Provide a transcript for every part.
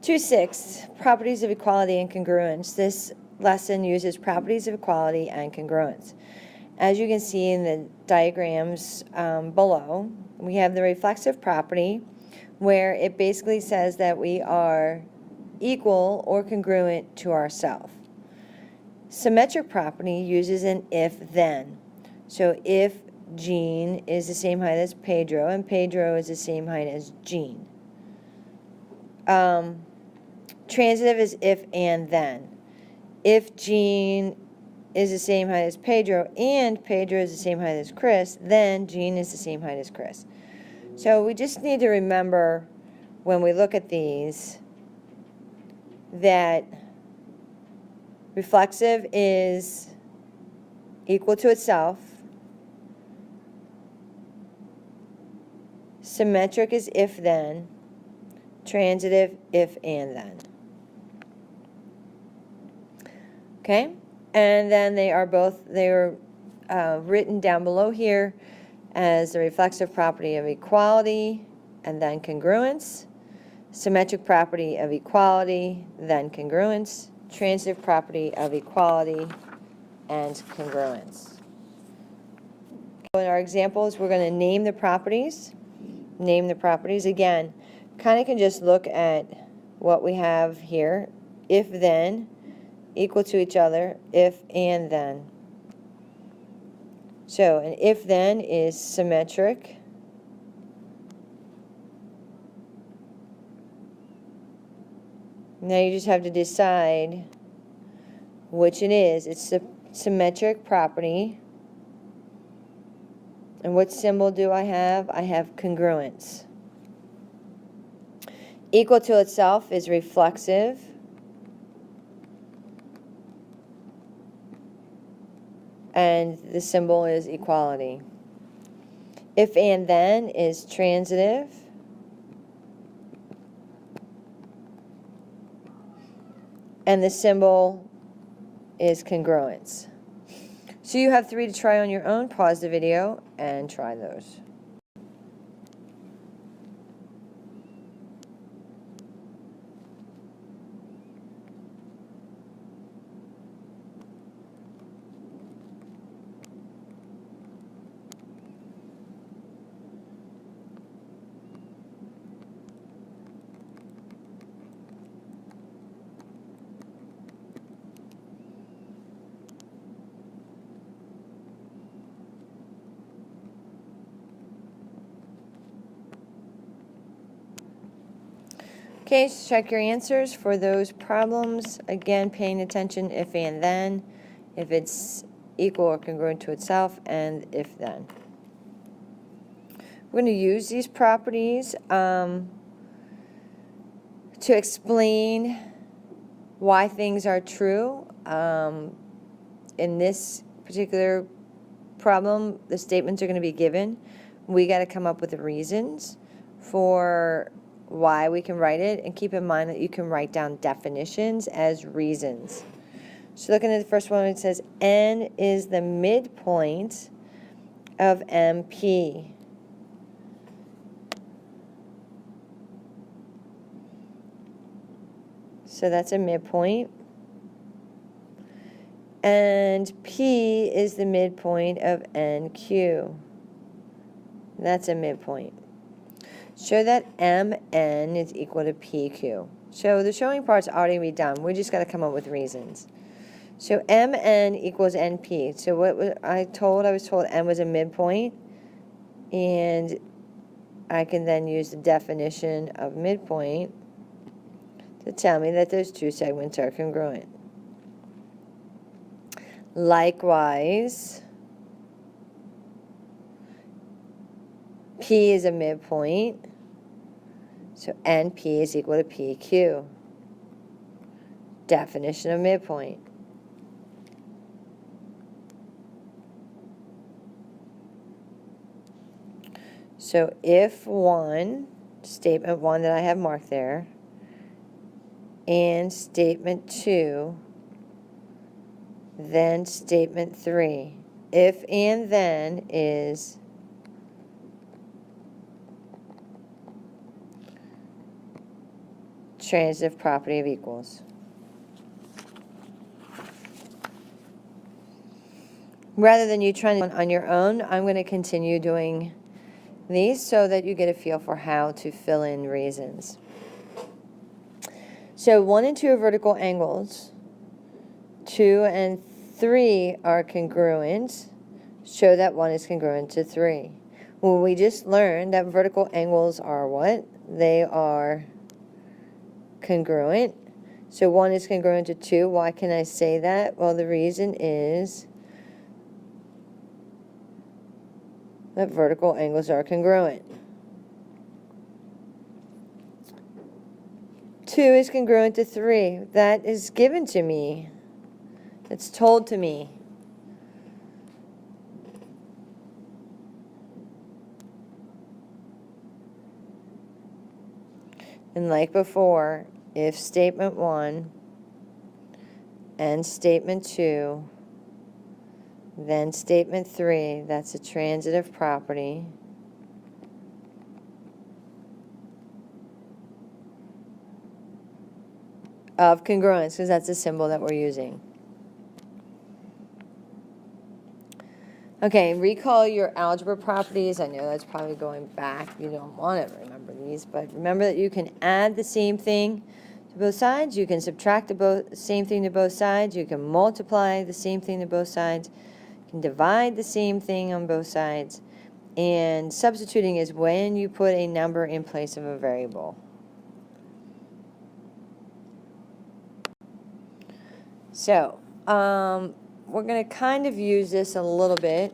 2.6, properties of equality and congruence. This lesson uses properties of equality and congruence. As you can see in the diagrams below, we have the reflexive property, where it basically says that we are equal or congruent to ourselves. Symmetric property uses an if-then. So if Jean is the same height as Pedro, and Pedro is the same height as Jean. Transitive is if and then. If Jean is the same height as Pedro and Pedro is the same height as Chris, then Jean is the same height as Chris. So we just need to remember when we look at these that reflexive is equal to itself. Symmetric is if then. Transitive, if and then. Okay? And then they are written down below here as the reflexive property of equality and then congruence. Symmetric property of equality, then congruence. Transitive property of equality and congruence. In our examples, we're going to name the properties. Name the properties. Again, kind of can just look at what we have here. If then, equal to each other, if and then. So an if then is symmetric. Now you just have to decide which it is. It's the symmetric property. And what symbol do I have? I have congruence. Equal to itself is reflexive. And the symbol is equality. If and then is transitive. And the symbol is congruence. So you have 3 to try on your own. Pause the video and try those. Okay, so check your answers for those problems. Again, paying attention if and then, if it's equal or congruent to itself, and if then. We're going to use these properties to explain why things are true. In this particular problem, the statements are going to be given. We got to come up with the reasons for why we can write it, and keep in mind that you can write down definitions as reasons. So looking at the first one, it says N is the midpoint of MP. So that's a midpoint. And P is the midpoint of NQ. That's a midpoint. Show that MN is equal to PQ. So the showing part's already be done. We just got to come up with reasons. So MN equals NP. So what was I was told N was a midpoint. And I can then use the definition of midpoint to tell me that those two segments are congruent. Likewise, P is a midpoint, so NP is equal to PQ. Definition of midpoint. So if one, statement 1 that I have marked there, and statement 2, then statement 3. If and then is transitive property of equals. Rather than you trying to on your own, I'm going to continue doing these so that you get a feel for how to fill in reasons. So 1 and 2 are vertical angles. 2 and 3 are congruent. Show that 1 is congruent to 3. Well, we just learned that vertical angles are what? They are congruent. So 1 is congruent to 2. Why can I say that? Well, the reason is that vertical angles are congruent. 2 is congruent to 3. That is given to me. It's told to me. And like before, if statement 1 and statement 2, then statement 3, that's a transitive property. Of congruence, because that's the symbol that we're using. Okay, recall your algebra properties. I know that's probably going back. You don't want to remember these, but remember that you can add the same thing to both sides. You can subtract the same thing to both sides. You can multiply the same thing to both sides. You can divide the same thing on both sides. And substituting is when you put a number in place of a variable. So, we're going to kind of use this a little bit.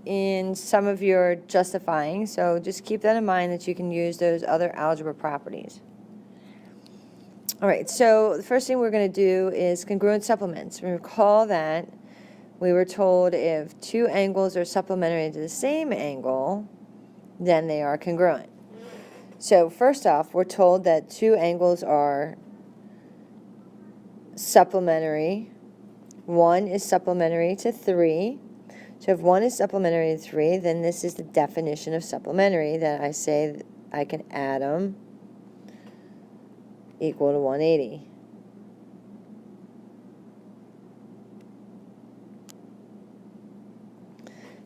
In some of your justifying. So just keep that in mind that you can use those other algebra properties. All right, so the first thing we're going to do is congruent supplements. Recall that we were told if 2 angles are supplementary to the same angle, then they are congruent. So first off, we're told that 2 angles are supplementary. 1 is supplementary to 3. So if 1 is supplementary to 3, then this is the definition of supplementary, that I say I can add them equal to 180.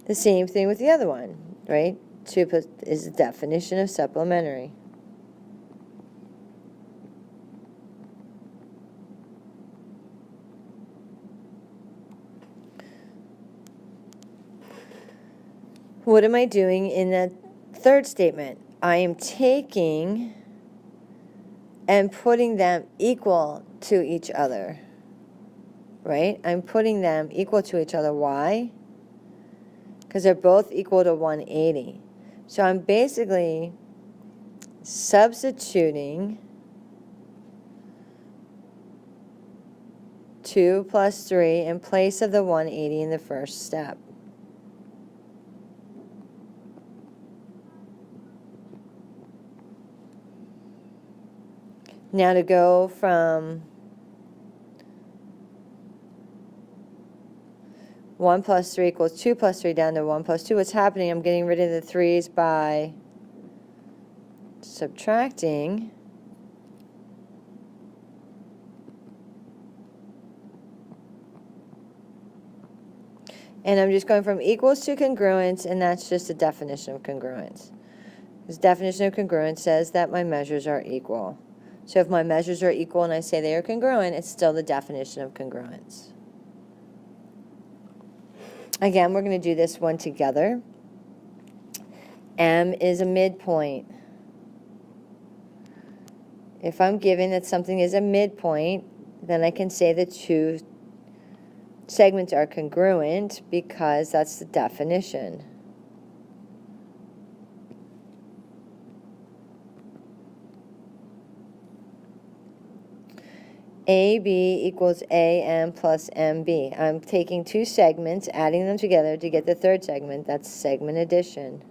The same thing with the other one, right? 2 is the definition of supplementary. What am I doing in that third statement? I am taking and putting them equal to each other, right? I'm putting them equal to each other. Why? Because they're both equal to 180. So I'm basically substituting 2 plus 3 in place of the 180 in the first step. Now to go from 1 plus 3 equals 2 plus 3 down to 1 plus 2, what's happening? I'm getting rid of the 3's by subtracting. And I'm just going from equals to congruence, and that's just a definition of congruence. This definition of congruence says that my measures are equal. So if my measures are equal and I say they are congruent, it's still the definition of congruence. Again, we're going to do this one together. M is a midpoint. If I'm given that something is a midpoint, then I can say the 2 segments are congruent because that's the definition. AB equals AM plus MB. I'm taking 2 segments, adding them together to get the third segment. That's segment addition.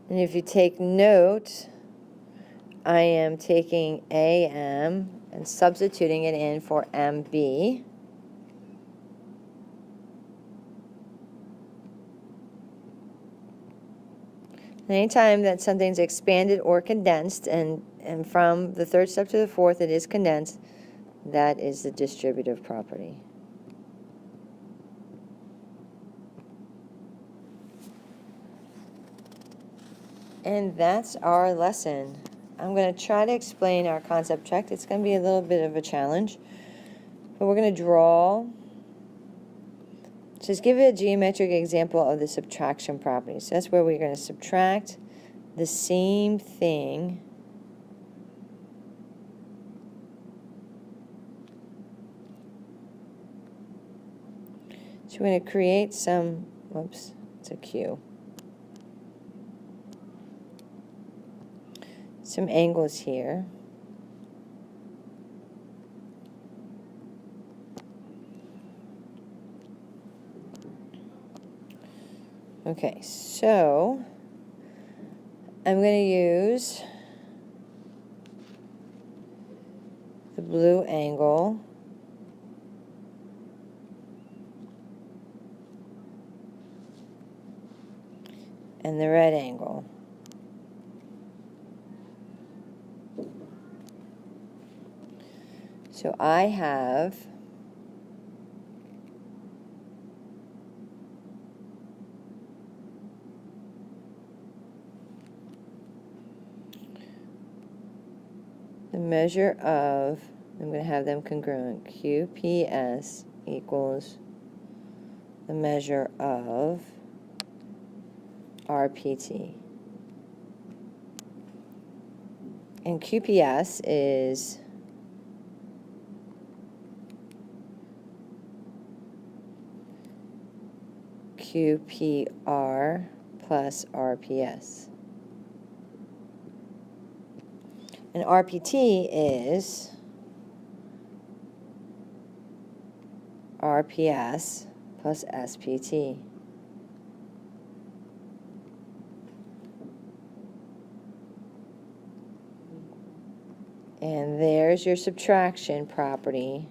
And if you take note, I am taking AM and substituting it in for MB. Anytime that something's expanded or condensed, and from the third step to the fourth it is condensed, that is the distributive property. And that's our lesson. I'm going to try to explain our concept check. It's going to be a little bit of a challenge. But we're going to draw. Just give it a geometric example of the subtraction property. So that's where we're going to subtract the same thing so we're going to create some, whoops, it's a Q. Some angles here. Okay, so I'm going to use the blue angle and the red angle. So I have the measure of, I'm going to have them congruent, QPS equals the measure of RPT. And QPS is QPR plus RPS. And RPT is RPS plus SPT. And there's your subtraction property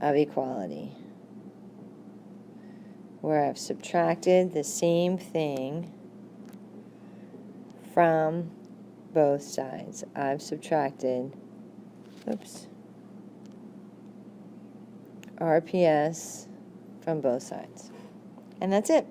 of equality, where I've subtracted the same thing from both sides. I've subtracted, oops, RPS from both sides. And that's it.